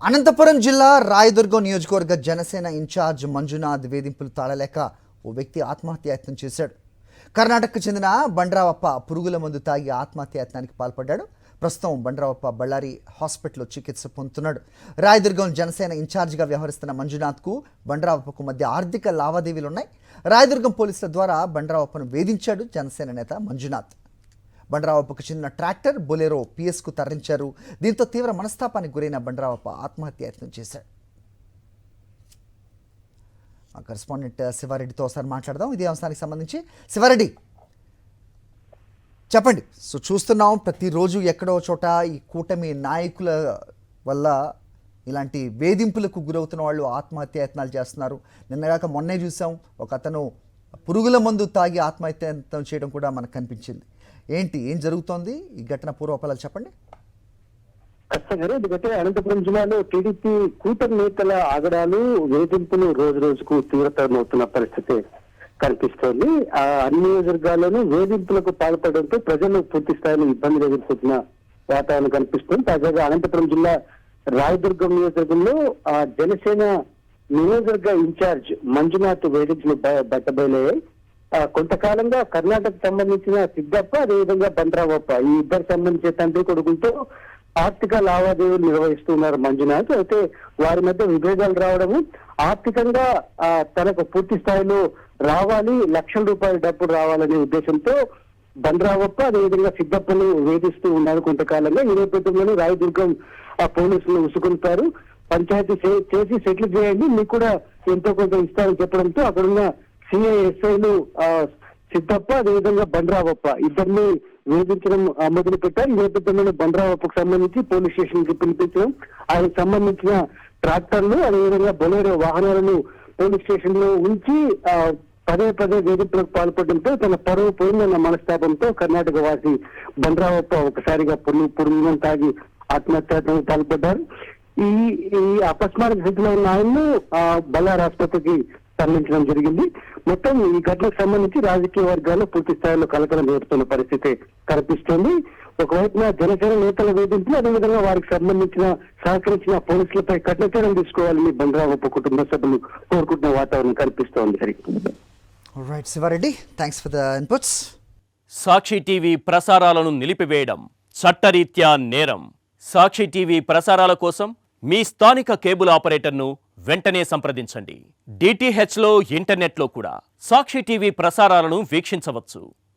అనంతపురం జిల్లా రాయదుర్గం నియోజకవర్గ జనసేన ఇన్ఛార్జ్ మంజునాథ్ వేధింపులు తాళలేక ఓ వ్యక్తి ఆత్మహత్యాయత్నం చేశాడు. కర్ణాటకకు చెందిన బండ్రావప్ప పురుగుల మందు తాగి ఆత్మహత్యాయత్నానికి పాల్పడ్డాడు. ప్రస్తుతం బండ్రావప్ప బళ్ళారి హాస్పిటల్లో చికిత్స పొందుతున్నాడు. రాయదుర్గం జనసేన ఇన్ఛార్జిగా వ్యవహరిస్తున్న మంజునాథ్కు బండ్రావప్పకు మధ్య ఆర్థిక లావాదేవీలున్నాయి. రాయదుర్గం పోలీసుల ద్వారా బండ్రావప్పను వేధించాడు జనసేన నేత మంజునాథ్. బండ్రావప్పకు చెందిన ట్రాక్టర్ బొలెరో పిఎస్కు తరలించారు. దీంతో తీవ్ర మనస్తాపానికి గురైన బండ్రావప్ప ఆత్మహత్యాయత్నం చేశాడు. కరెస్పాండెంట్ శివారెడ్డితో ఒకసారి మాట్లాడదాం ఇదే అంశానికి సంబంధించి. శివారెడ్డి చెప్పండి. సో చూస్తున్నాం ప్రతిరోజు ఎక్కడో చోట ఈ కూటమి నాయకుల వల్ల ఇలాంటి వేధింపులకు గురవుతున్న వాళ్ళు ఆత్మహత్యాయత్నాలు చేస్తున్నారు. నిన్నగాక మొన్నే చూసాం ఒక అతను పురుగుల మందు తాగి ఆత్మహత్యాయత్నం చేయడం కూడా మనకు కనిపించింది. ఏం జరుగుతోంది? ఈ ఘటన పూర్వపరాలు చెప్పండి. ఖచ్చితంగా ఎందుకంటే అనంతపురం జిల్లాలో టీడీపీ కూటమి నేతల ఆగడాలు వేధింపులు రోజు రోజుకు తీవ్రతరమవుతున్న పరిస్థితి కనిపిస్తోంది. అన్ని నియోజకవర్గాల్లోనూ వేధింపులకు పాల్పడడంతో ప్రజలు పూర్తి స్థాయిలో ఇబ్బందులు ఎదుర్కొంటున్న వాతావరణం కనిపిస్తుంది. తాజాగా అనంతపురం జిల్లా రాయదుర్గం నియోజకవర్గంలో జనసేన నియోజకవర్గ ఇన్ఛార్జ్ మంజునాథ్ వేధింపులు బట్టబయలయ్యాయి. కొంతకాలంగా కర్ణాటక సంబంధించిన సిద్దప్ప, అదేవిధంగా బండ్రావప్ప ఈ ఇద్దరు సంబంధించిన తండ్రి కొడుకులతో ఆర్థిక లావాదేవీలు నిర్వహిస్తున్నారు మంజునాథ్. అయితే వారి మధ్య విభేదాలు రావడము, ఆర్థికంగా తనకు పూర్తి స్థాయిలో రావాలి, లక్షల రూపాయల డబ్బులు రావాలనే ఉద్దేశంతో బండ్రావప్ప అదేవిధంగా సిద్దప్పను వేధిస్తూ ఉన్నారు కొంతకాలంగా. ఈ నేపథ్యంలోనే రాయదుర్గం పోలీసులు ఉసుకుంటారు. పంచాయతీ చేసి సెటిల్ చేయండి, మీకు కూడా ఎంతో కొంత ఇస్తారని చెప్పడంతో అక్కడున్న సిఐ ఎస్ఐలు సిద్దప్ప అదేవిధంగా బండ్రావప్ప ఇద్దరిని వేధించడం మొదలు పెట్టారు. ఈ నేపథ్యంలో బండ్రావప్పకు సంబంధించి పోలీస్ స్టేషన్ కి పిలిపించడం, ఆయనకు సంబంధించిన ట్రాక్టర్లు అదేవిధంగా బొలెరో వాహనాలను పోలీస్ స్టేషన్ లో ఉంచి పదే వేధింపులకు పాల్పడడంతో తన పరువు పోయిందన్న మనస్తాపంతో కర్ణాటక వాసి బండ్రావప్ప ఒకసారిగా పురుగులను తాగి ఆత్మహత్యానికి పాల్పడ్డారు. ఈ అకస్మాత్ స్థితిలో ఉన్న ఆయన్ను బళ్ళారి ఆసుపత్రికి తరలించడం జరిగింది. మొత్తం ఈ ఘటనకు సంబంధించి రాజకీయ వర్గాల్లో పూర్తి స్థాయిలో కలకలం రేపుతున్న పరిస్థితి కనిపిస్తోంది. ఒకవైపున జనసేన నేతల వేధింపులు, అదేవిధంగా వారికి సంబంధించిన సహకరించిన పోలీసులపై కఠిన చర్యలు తీసుకోవాలని బండ్రావప్ప కుటుంబ సభ్యులు కోరుకుంటున్న వాతావరణం కనిపిస్తోంది. Hari Sivareddy, thanks for the inputs. Sakshi TV ప్రసారాలను నిలిపివేయడం చట్టరీత్యా నేరం. సాక్షి టీవీ ప్రసారాల కోసం మీ స్థానిక కేబుల్ ఆపరేటర్ను వెంటనే సంప్రదించండి. డిటిహెచ్లో ఇంటర్నెట్లో కూడా సాక్షి టీవీ ప్రసారాలను వీక్షించవచ్చు.